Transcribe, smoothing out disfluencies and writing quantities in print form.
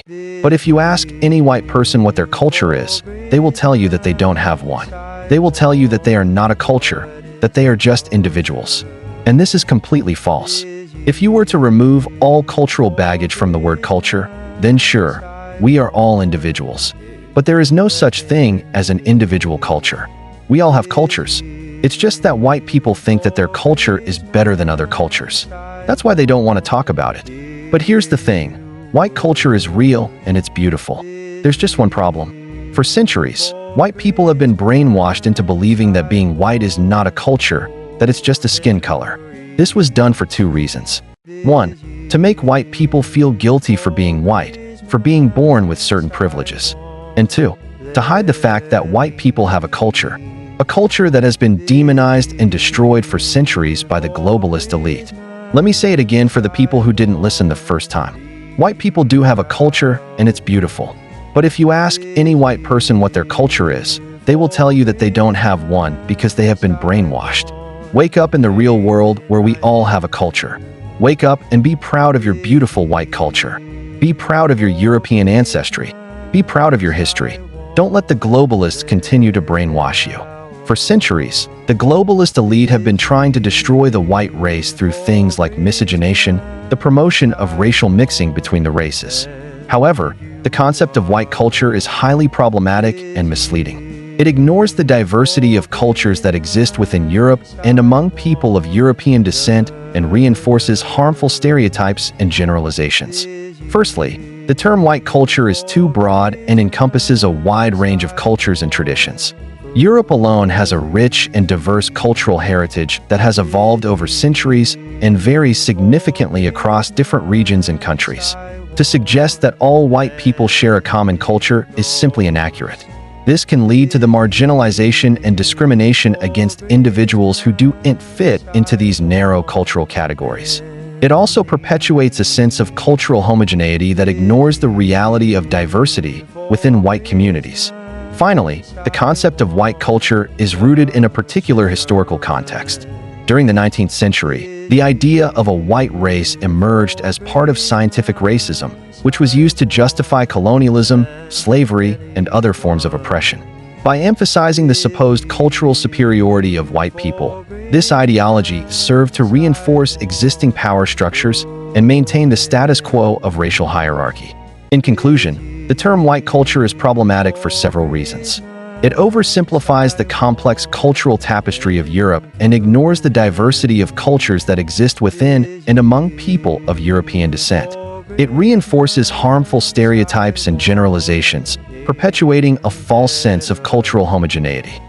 But if you ask any white person what their culture is, they will tell you that they don't have one. They will tell you that they are not a culture, that they are just individuals. And this is completely false. If you were to remove all cultural baggage from the word culture, then sure, we are all individuals. But there is no such thing as an individual culture. We all have cultures. It's just that white people think that their culture is better than other cultures. That's why they don't want to talk about it. But here's the thing. White culture is real and it's beautiful. There's just one problem. For centuries, white people have been brainwashed into believing that being white is not a culture, that it's just a skin color. This was done for two reasons. One, to make white people feel guilty for being white, for being born with certain privileges. And two, to hide the fact that white people have a culture that has been demonized and destroyed for centuries by the globalist elite. Let me say it again for the people who didn't listen the first time. White people do have a culture, and it's beautiful. But if you ask any white person what their culture is, they will tell you that they don't have one because they have been brainwashed. Wake up in the real world where we all have a culture. Wake up and be proud of your beautiful white culture. Be proud of your European ancestry. Be proud of your history. Don't let the globalists continue to brainwash you. For centuries, the globalist elite have been trying to destroy the white race through things like miscegenation, the promotion of racial mixing between the races. However, the concept of white culture is highly problematic and misleading. It ignores the diversity of cultures that exist within Europe and among people of European descent and reinforces harmful stereotypes and generalizations. Firstly, the term white culture is too broad and encompasses a wide range of cultures and traditions. Europe alone has a rich and diverse cultural heritage that has evolved over centuries and varies significantly across different regions and countries. To suggest that all white people share a common culture is simply inaccurate. This can lead to the marginalization and discrimination against individuals who don't fit into these narrow cultural categories. It also perpetuates a sense of cultural homogeneity that ignores the reality of diversity within white communities. Finally, the concept of white culture is rooted in a particular historical context. During the 19th century, the idea of a white race emerged as part of scientific racism, which was used to justify colonialism, slavery, and other forms of oppression. By emphasizing the supposed cultural superiority of white people, this ideology served to reinforce existing power structures and maintain the status quo of racial hierarchy. In conclusion, the term white culture is problematic for several reasons. It oversimplifies the complex cultural tapestry of Europe and ignores the diversity of cultures that exist within and among people of European descent. It reinforces harmful stereotypes and generalizations, perpetuating a false sense of cultural homogeneity.